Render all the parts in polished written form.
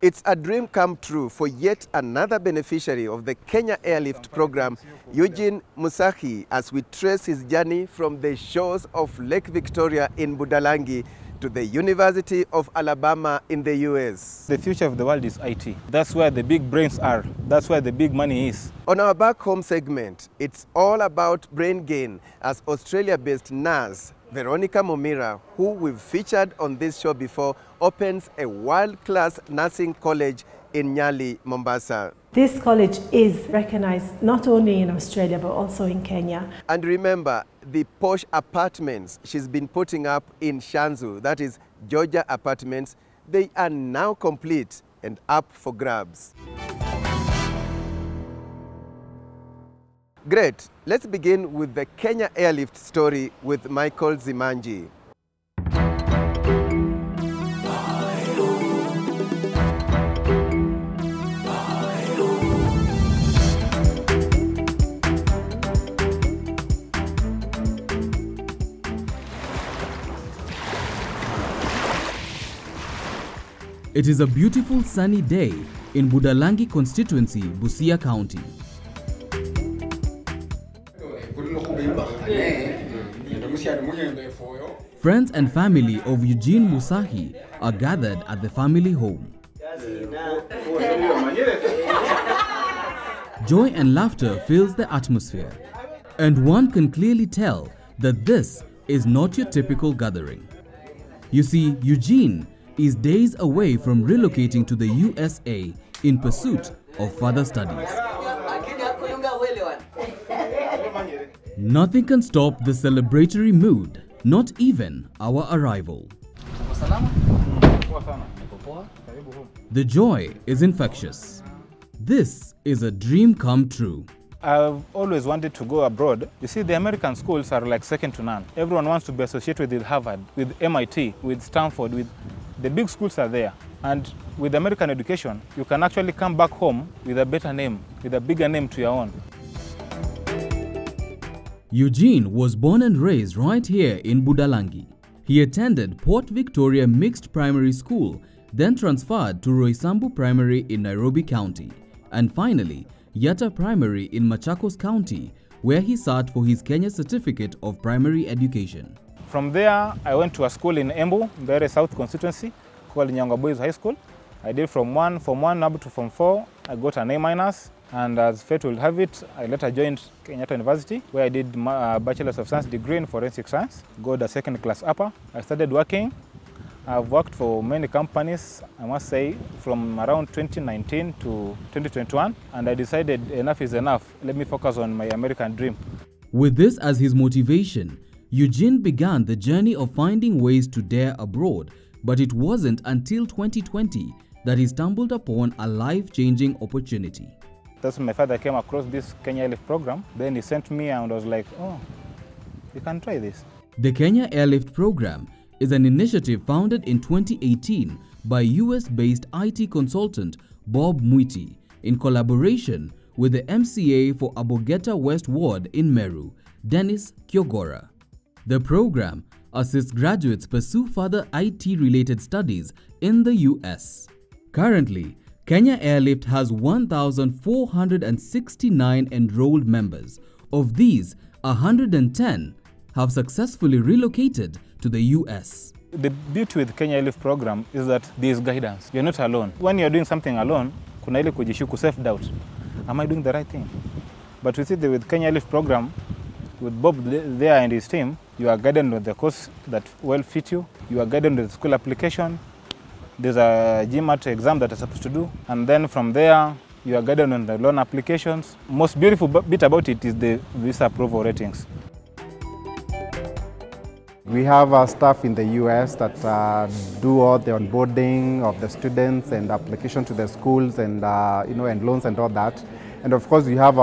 It's a dream come true for yet another beneficiary of the Kenya Airlift program, Eugene Musahi, as we trace his journey from the shores of Lake Victoria in Budalangi to the University of Alabama in the US. The future of the world is IT. That's where the big brains are. That's where the big money is. On our back home segment, it's all about brain gain as Australia-based nurse Veronica Momira, who we've featured on this show before, opens a world-class nursing college in Nyali, Mombasa. This college is recognized not only in Australia but also in Kenya. And remember, the posh apartments she's been putting up in Shanzu, that is Georgia Apartments, they are now complete and up for grabs. Great. Let's begin with the Kenya Airlift story with Michael Zimanji. It is a beautiful sunny day in Budalangi constituency, Busia County. Friends and family of Eugene Musahi are gathered at the family home. Joy and laughter fills the atmosphere, and one can clearly tell that this is not your typical gathering. You see, Eugene is days away from relocating to the USA in pursuit of further studies. Nothing can stop the celebratory mood, not even our arrival. The joy is infectious. This is a dream come true. I've always wanted to go abroad. You see, the American schools are like second to none. Everyone wants to be associated with Harvard, with MIT, with Stanford, with the big schools are there. And with American education, you can actually come back home with a better name, with a bigger name to your own. Eugene was born and raised right here in Budalangi. He attended Port Victoria Mixed Primary School, then transferred to Roysambu Primary in Nairobi County, and finally Yatta Primary in Machakos County, where he sat for his Kenya Certificate of Primary Education. From there, I went to a school in Embu, Mbere South constituency, called Nyanga Boys High School. I did from 1 up to Form 4. I got an A-, and as fate will have it, I later joined Kenyatta University, where I did my Bachelor's of Science degree in Forensic Science, got a second class upper. I started working. I've worked for many companies, I must say, from around 2019 to 2021, and I decided enough is enough. Let me focus on my American dream. With this as his motivation, Eugene began the journey of finding ways to dare abroad, but it wasn't until 2020 that he stumbled upon a life-changing opportunity. That's when my father came across this Kenya Airlift program. Then he sent me and I was like, oh, you can try this. The Kenya Airlift program is an initiative founded in 2018 by US-based IT consultant Bob Mwiti in collaboration with the MCA for Abogeta West Ward in Meru, Dennis Kyogora. The program assists graduates pursue further IT-related studies in the US. Currently, Kenya Airlift has 1,469 enrolled members. Of these, 110 have successfully relocated to the US. The beauty with Kenya Airlift program is that there is guidance. You're not alone. When you're doing something alone, kuna ile kujishuku, self-doubt. Am I doing the right thing? But with Kenya Airlift program, with Bob there and his team, you are guided with the course that will fit you. You are guided with the school application. There's a GMAT exam that you're supposed to do. And then from there, you are guided on the loan applications. Most beautiful bit about it is the visa approval ratings. We have staff in the US that do all the onboarding of the students and application to the schools and and loans and all that. And of course, we have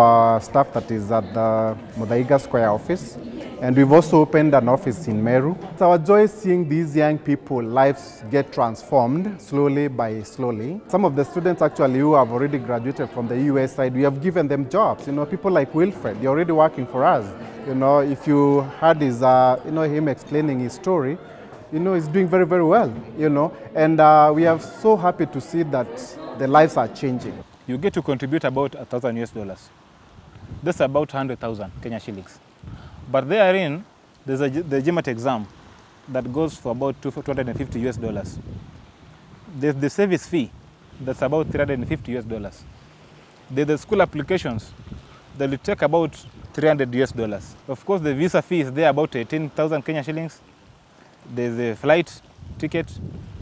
staff that is at the Muthaiga Square office. And we've also opened an office in Meru. It's our joy seeing these young people, lives get transformed slowly by slowly. Some of the students actually who have already graduated from the US side, we have given them jobs. People like Wilfred, they're already working for us. If you heard his, him explaining his story, is doing very, very well, and we are so happy to see that the lives are changing. You get to contribute about $1,000. That's about 100,000 Kenya shillings. But therein, there's the GMAT exam that goes for about $250. There's the service fee that's about $350. There's the school applications that will take about $300. Of course, the visa fee is there about 18,000 Kenya shillings. There's the flight ticket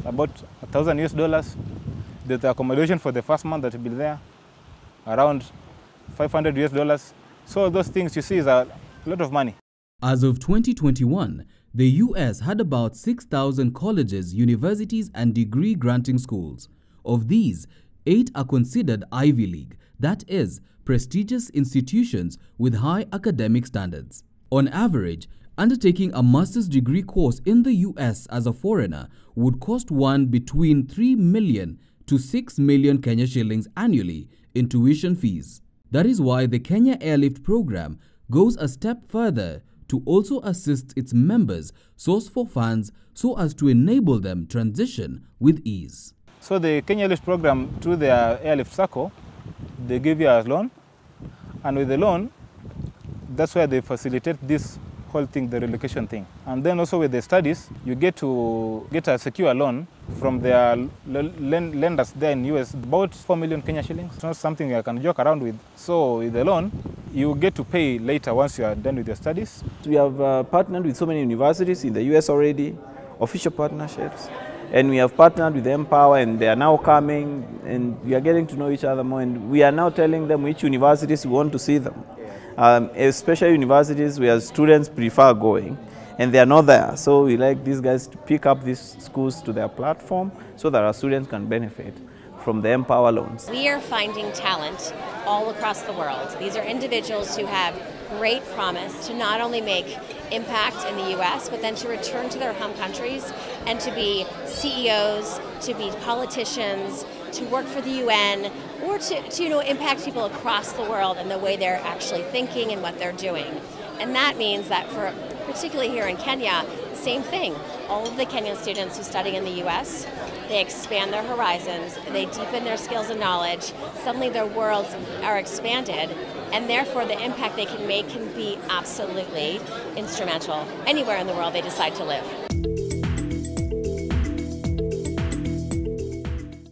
about $1,000. There's the accommodation for the first month that will be there around $500. So those things you see is a lot of money. As of 2021, the US had about 6,000 colleges, universities, and degree-granting schools. Of these, 8 are considered Ivy League, that is, prestigious institutions with high academic standards. On average, undertaking a master's degree course in the US as a foreigner would cost one between 3 million to 6 million Kenya shillings annually in tuition fees. That is why the Kenya Airlift program goes a step further to also assist its members source for funds so as to enable them transition with ease. So the Kenya Airlift program, through their Airlift Circle, they give you a loan, and with the loan, that's where they facilitate this whole thing, the relocation thing. And then also with the studies, you get to get a secure loan from their lenders there in US, about 4 million Kenya shillings. It's not something I can joke around with. So with the loan, you get to pay later once you are done with your studies. We have partnered with so many universities in the US already, official partnerships. And we have partnered with Empower, and they are now coming, and we are getting to know each other more. And we are now telling them which universities we want to see them. Especially universities where students prefer going, and they are not there. So we like these guys to pick up these schools to their platform so that our students can benefit from the Empower loans. We are finding talent all across the world. These are individuals who have great promise to not only make impact in the US, but then to return to their home countries and to be CEOs, to be politicians, to work for the UN, or to impact people across the world in the way they're actually thinking and what they're doing. And that means that for, particularly here in Kenya, same thing. All of the Kenyan students who study in the US, they expand their horizons, they deepen their skills and knowledge, suddenly their worlds are expanded, and therefore the impact they can make can be absolutely instrumental anywhere in the world they decide to live.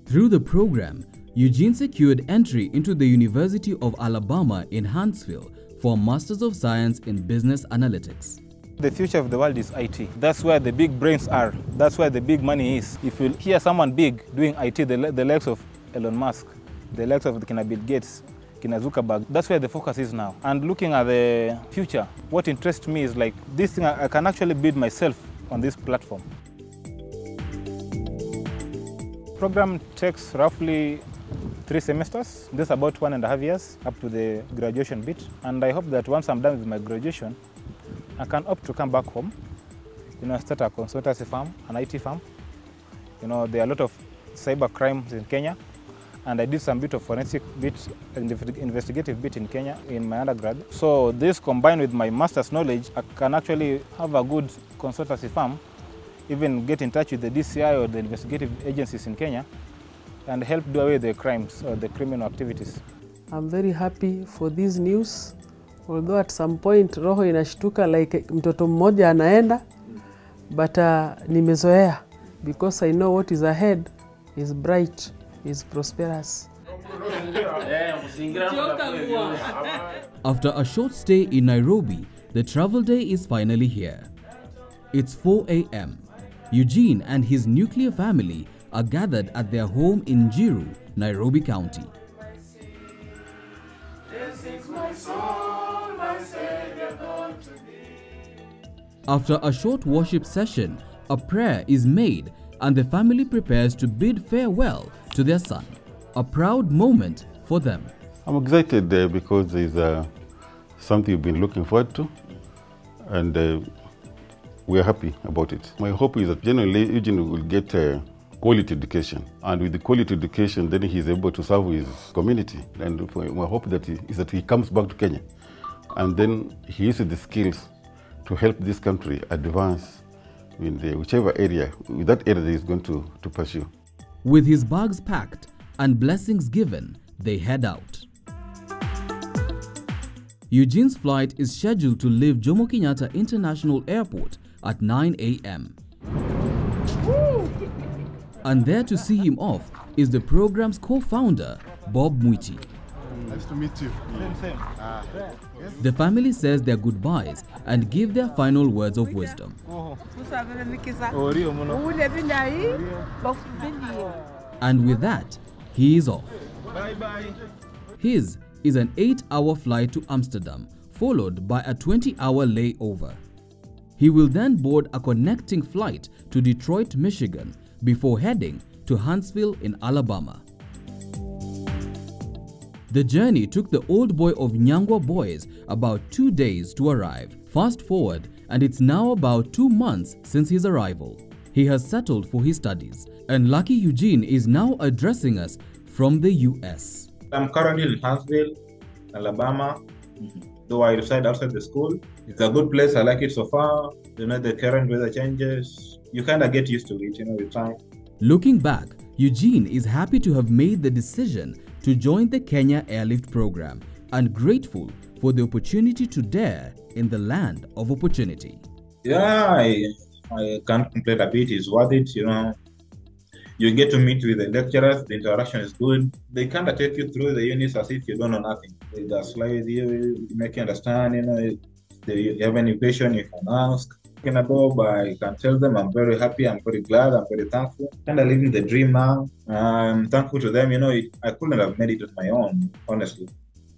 Through the program, Eugene secured entry into the University of Alabama in Huntsville for a Masters of Science in Business Analytics. The future of the world is IT. That's where the big brains are. That's where the big money is. If you hear someone big doing IT, the likes of Elon Musk, the likes of Bill Gates, Zuckerberg, that's where the focus is now. And looking at the future, what interests me is like this thing, I can actually build myself on this platform. The program takes roughly 3 semesters. This is about 1.5 years up to the graduation bit. And I hope that once I'm done with my graduation, I can opt to come back home, start a consultancy firm, an IT firm. There are a lot of cyber crimes in Kenya, and I did some bit of forensic bit, investigative bit in Kenya in my undergrad. So this combined with my master's knowledge, I can actually have a good consultancy firm, even get in touch with the DCI or the investigative agencies in Kenya, and help do away the crimes or the criminal activities. I'm very happy for this news. Although at some point roho inashtuka like mtoto mmoja anaenda, but nimezoea because I know what is ahead is bright, is prosperous. After a short stay in Nairobi, the travel day is finally here. It's 4 a.m. Eugene and his nuclear family are gathered at their home in Njiru, Nairobi County. After a short worship session, a prayer is made and the family prepares to bid farewell to their son. A proud moment for them. I'm excited because it's something we've been looking forward to, and we are happy about it. My hope is that generally Eugene will get quality education, and with the quality education then he's able to serve his community, and my hope is that he comes back to Kenya and then he uses the skills to help this country advance in whichever area, that area that he's going to pursue. With his bags packed and blessings given, they head out. Eugene's flight is scheduled to leave Jomo Kenyatta International Airport at 9 a.m. And there to see him off is the program's co-founder, Bob Mwiti. Nice to meet you. Same. The family says their goodbyes and give their final words of wisdom. And with that, he is off. Bye-bye. His is an 8-hour flight to Amsterdam, followed by a 20-hour layover. He will then board a connecting flight to Detroit, Michigan, before heading to Huntsville in Alabama. The journey took the old boy of Nyangwa boys about 2 days to arrive. Fast forward, and it's now about 2 months since his arrival. He has settled for his studies, and Lucky Eugene is now addressing us from the US. I'm currently in Huntsville, Alabama, though I reside outside the school. It's a good place, I like it so far. You know, the current weather changes. You kind of get used to it, you know, with time. Looking back, Eugene is happy to have made the decision to join the Kenya Airlift program and grateful for the opportunity to dare in the land of opportunity. Yeah, I can't complain a bit. It's worth it, you know. You get to meet with the lecturers, the interaction is good. They kind of take you through the units as if you don't know nothing. They just slide you, make you understand, you know. If you have any question, you can ask. Bob, I can tell them I'm very happy, I'm very glad, I'm very thankful. Kind of living the dream now. I'm thankful to them, you know, I couldn't have made it on my own, honestly.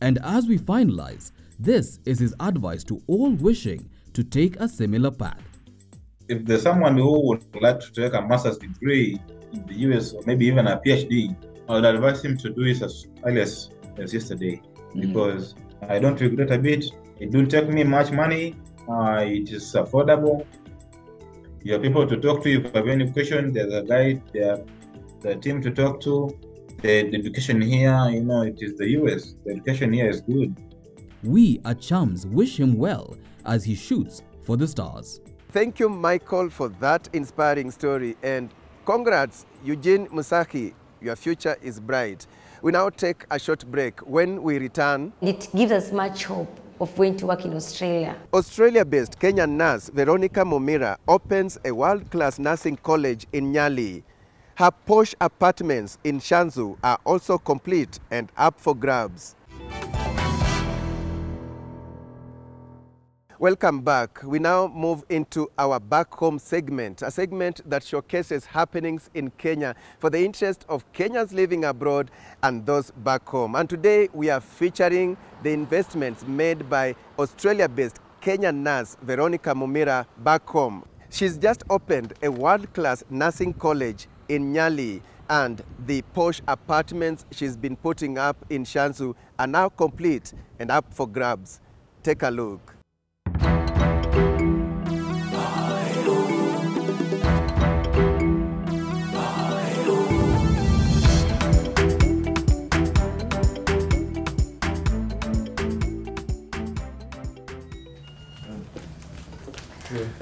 And as we finalize, this is his advice to all wishing to take a similar path. If there's someone who would like to take a master's degree in the US or maybe even a PhD, I would advise him to do it as early as yesterday, because I don't regret a bit. It didn't take me much money. It is affordable. You have people to talk to. If you have any question, there's a guide, there's the team to talk to. The education here, you know, it is the US. The education here is good. We at Chams wish him well as he shoots for the stars. Thank you, Michael, for that inspiring story. And congrats, Eugene Musahi. Your future is bright. We now take a short break. When we return, it gives us much hope of going to work in Australia. Australia-based Kenyan nurse Veronica Momira opens a world-class nursing college in Nyali. Her posh apartments in Shanzu are also complete and up for grabs. Welcome back. We now move into our back home segment, a segment that showcases happenings in Kenya for the interest of Kenyans living abroad and those back home. And today we are featuring the investments made by Australia-based Kenyan nurse Veronica Momira back home. She's just opened a world-class nursing college in Nyali, and the posh apartments she's been putting up in Shanzu are now complete and up for grabs. Take a look.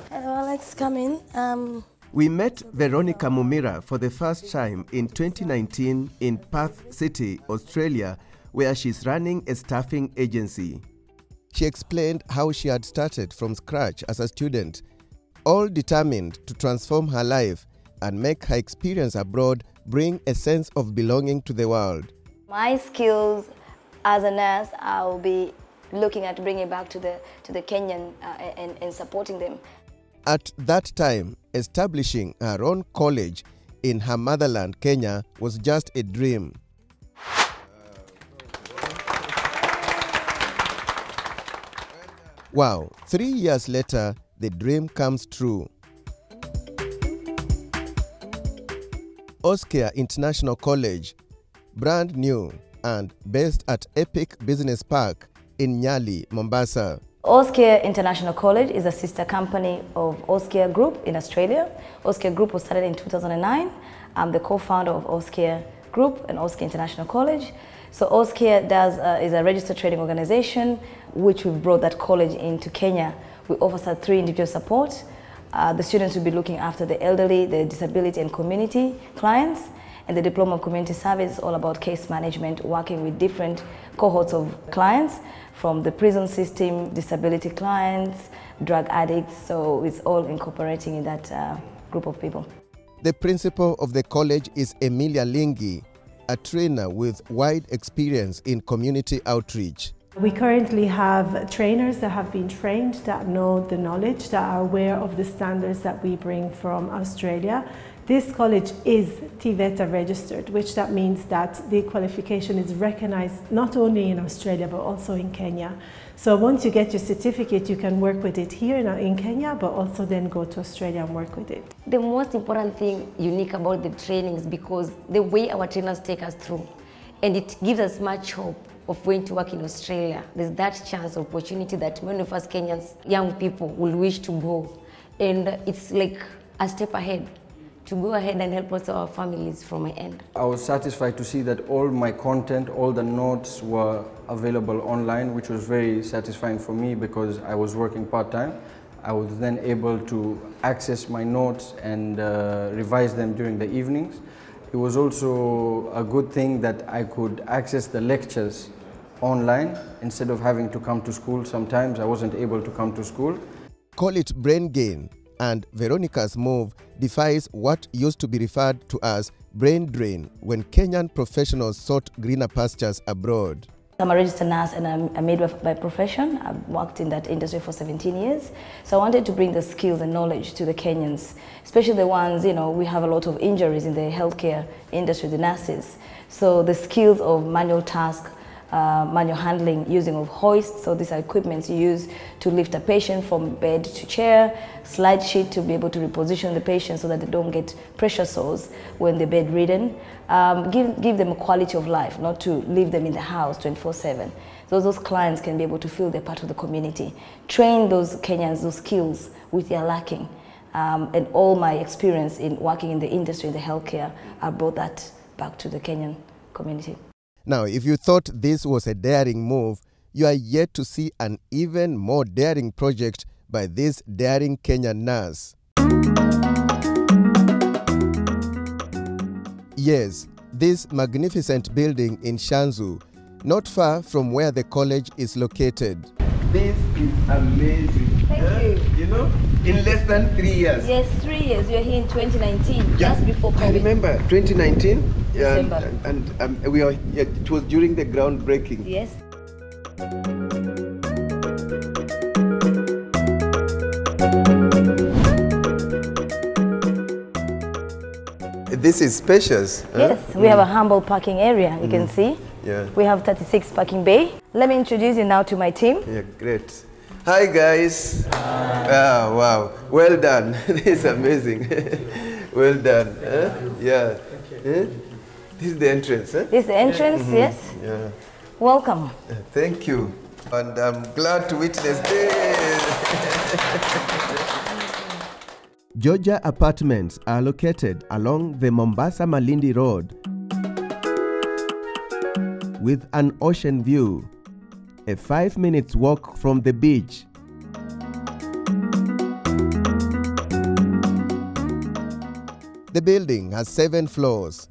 Hello, Alex, come in. We met Veronica Momira for the first time in 2019 in Perth City, Australia, where she's running a staffing agency. She explained how she had started from scratch as a student, all determined to transform her life and make her experience abroad bring a sense of belonging to the world. My skills as a nurse, I'll be looking at bringing back to the Kenyan and supporting them. At that time, establishing her own college in her motherland, Kenya, was just a dream. Wow, 3 years later, the dream comes true. Oscar International College, brand new and based at Epic Business Park in Nyali, Mombasa. Oscar International College is a sister company of Oscar Group in Australia. Oscar Group was started in 2009. I'm the co-founder of Oscar Group and Oscar International College. So Oscar is a registered trading organization, which we've brought that college into Kenya. We offer 3 individual support, The students will be looking after the elderly, the disability and community clients. And the Diploma of Community Service is all about case management, working with different cohorts of clients, from the prison system, disability clients, drug addicts. So it's all incorporating in that group of people. The principal of the college is Emilia Lingi, a trainer with wide experience in community outreach. We currently have trainers that have been trained, that know the knowledge, that are aware of the standards that we bring from Australia. This college is TVETA registered, which that means that the qualification is recognized not only in Australia but also in Kenya. So once you get your certificate, you can work with it here in Kenya, but also then go to Australia and work with it. The most important thing unique about the training is because the way our trainers take us through, and it gives us much hope of going to work in Australia. There's that chance, opportunity that many of us Kenyans, young people, will wish to go. And it's like a step ahead, to go ahead and help us our families from my end. I was satisfied to see that all my content, all the notes were available online, which was very satisfying for me because I was working part-time. I was then able to access my notes and revise them during the evenings. It was also a good thing that I could access the lectures online instead of having to come to school. Sometimes I wasn't able to come to school. Call it brain gain, and Veronica's move defies what used to be referred to as brain drain when Kenyan professionals sought greener pastures abroad. I'm a registered nurse and I'm a midwife by profession. I've worked in that industry for 17 years. So I wanted to bring the skills and knowledge to the Kenyans, especially the ones, we have a lot of injuries in the healthcare industry, the nurses. So the skills of manual task, manual handling, using of hoists. So these are equipments you use to lift a patient from bed to chair, slide sheet to be able to reposition the patient so that they don't get pressure sores when they're bedridden. Give them a quality of life, not to leave them in the house 24/7. So those clients can be able to feel they're part of the community. Train those Kenyans, those skills which they are lacking. And all my experience in working in the industry, the healthcare, I brought that back to the Kenyan community. Now, if you thought this was a daring move, you are yet to see an even more daring project by this daring Kenyan nurse. Yes, this magnificent building in Shanzu, not far from where the college is located. This is amazing. Thank you. In less than 3 years. Yes, 3 years. We are here in 2019, just before COVID. I remember 2019. December. And we are. It was during the groundbreaking. Yes. This is spacious. Yes, we have a humble parking area, you can see. Yeah. We have 36 parking bay. Let me introduce you now to my team. Yeah, great. Hi guys. Ah, wow. Well done. This is amazing. Well done. Yeah. This is the entrance. This is the entrance, yes. Yeah. Welcome. Thank you. And I'm glad to witness this. Georgia Apartments are located along the Mombasa-Malindi Road with an ocean view, a 5-minute walk from the beach. The building has 7 floors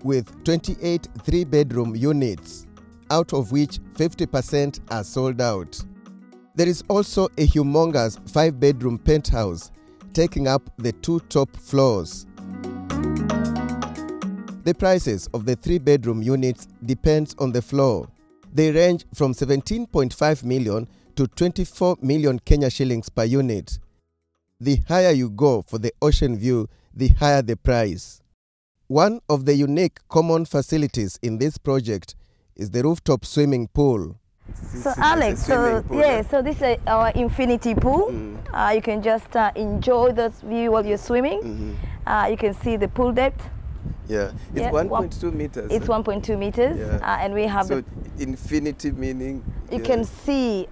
with 28 3-bedroom units, out of which 50% are sold out. There is also a humongous 5-bedroom penthouse taking up the 2 top floors. The prices of the 3-bedroom units depends on the floor. They range from 17.5 million to 24 million Kenya shillings per unit. The higher you go for the ocean view, the higher the price. One of the unique common facilities in this project is the rooftop swimming pool. So Alex, so this is our infinity pool. You can just enjoy this view while you're swimming. You can see the pool depth. Yeah, it's 1.2 meters. It's 1.2 meters, and we have so infinity meaning you can see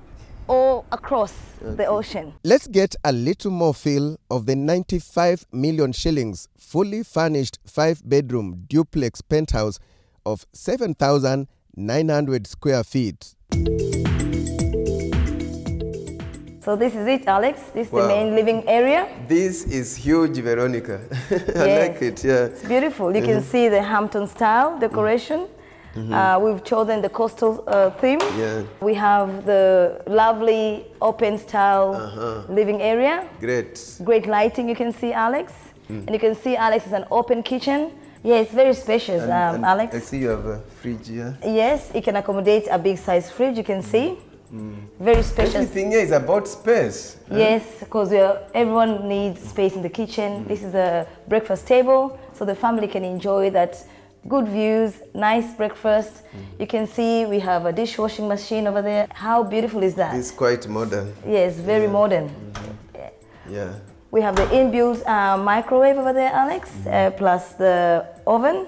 all across the ocean. Let's get a little more feel of the 95 million shillings fully furnished 5-bedroom duplex penthouse of 7,900 square feet. So this is it, Alex. This is the main living area. This is huge, Veronica. I like it, yeah. It's beautiful. You can see the Hampton style decoration. We've chosen the coastal theme. Yeah. We have the lovely open style living area. Great lighting, you can see, Alex. And you can see, Alex, is an open kitchen. Yeah, it's very spacious, and Alex. I see you have a fridge here. Yes, it can accommodate a big size fridge, you can see. Very spacious. Everything here is about space. Yes, because everyone needs space in the kitchen. This is a breakfast table, so the family can enjoy that. Good views, nice breakfast. You can see we have a dishwashing machine over there. How beautiful is that? It's quite modern. Yes, very modern. Yeah. We have the inbuilt microwave over there, Alex, plus the oven.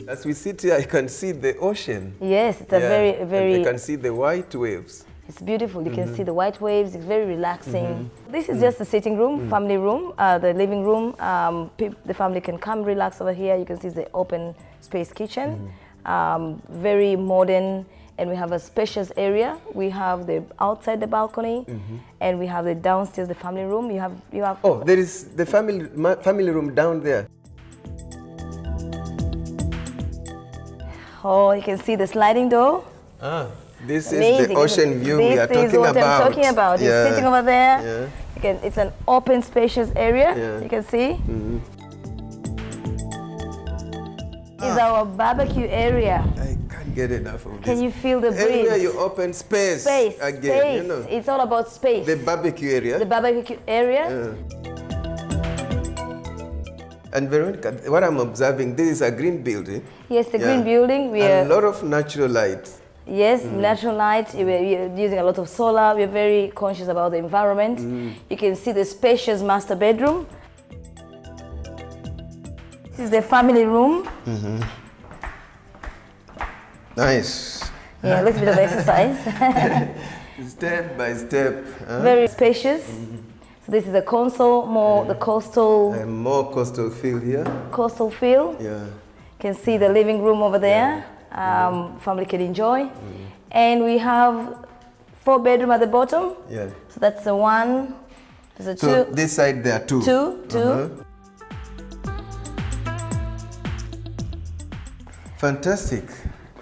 As we sit here, I can see the ocean. Yes, it's a very... And I can see the white waves. It's beautiful. You can see the white waves. It's very relaxing. This is just the sitting room, family room, the living room. The family can come relax over here. You can see the open space kitchen. Very modern, and we have a spacious area. We have the outside the balcony, and we have the downstairs the family room. You have. Oh, there is the family room down there. Oh, you can see the sliding door. This is the ocean view we are talking about. This is what I'm talking about. You're sitting over there. It's an open, spacious area. You can see. It's our barbecue area. I can't get enough of this. Can you feel the breeze? Everywhere you open space. Again, you know. It's all about space. The barbecue area. The barbecue area. And Veronica, what I'm observing, this is a green building. Yes, the green building. A lot of natural light. Yes, natural light. We're using a lot of solar. We're very conscious about the environment. You can see the spacious master bedroom. This is the family room. Nice. Yeah, a little bit of exercise. Step by step. Very spacious. So this is the console, the coastal. More coastal feel here. Coastal feel. Yeah. You can see the living room over there. Family can enjoy. And we have 4 bedroom at the bottom. Yeah. So that's the one. There's a so two. This side there are 2. Two. Fantastic.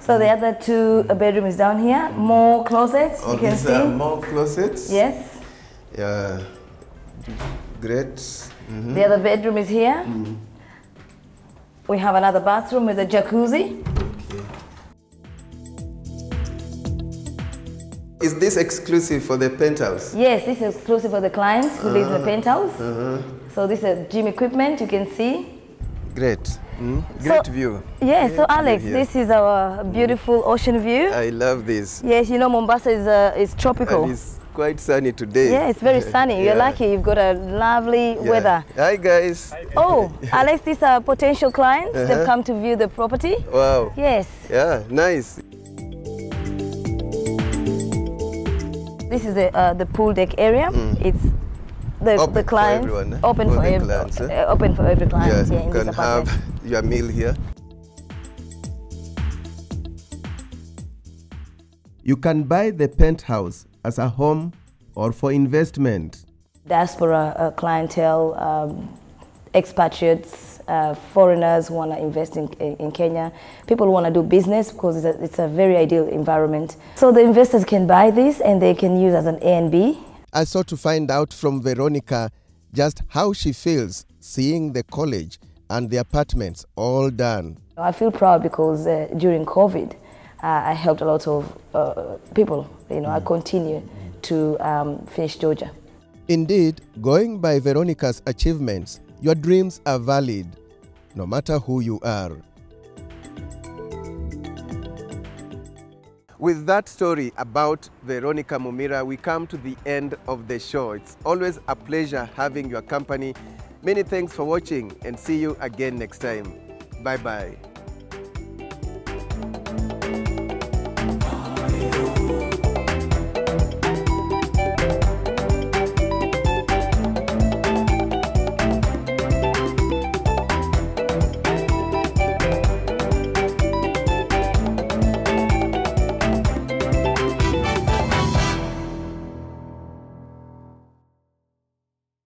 So the other 2 bedroom is down here. More closets. You can see. More closets. Yes. Yeah. Great. The other bedroom is here. We have another bathroom with a jacuzzi. Is this exclusive for the penthouse? Yes, this is exclusive for the clients who live in the penthouse. So this is gym equipment, you can see. Great. Great view. Yeah, so Alex, this is our beautiful ocean view. I love this. Yes, you know Mombasa is tropical. And it's quite sunny today. Yeah, it's very sunny. You're lucky, you've got a lovely weather. Hi guys. Oh, Alex, these are potential clients. They've come to view the property. Wow. Yes. Yeah, nice. This is the pool deck area. It's the clients open for every client. Yeah, you can have your meal here. You can buy the penthouse as a home or for investment. Diaspora clientele, expatriates, foreigners who want to invest in Kenya, people who want to do business because it's a very ideal environment. So the investors can buy this and they can use as an A and B. I sought to find out from Veronica just how she feels seeing the college and the apartments all done. I feel proud because during COVID, I helped a lot of people. You know, I continue to finish Georgia. Indeed, going by Veronica's achievements, your dreams are valid, no matter who you are. With that story about Veronica Mumira, we come to the end of the show. It's always a pleasure having your company. Many thanks for watching and see you again next time. Bye-bye.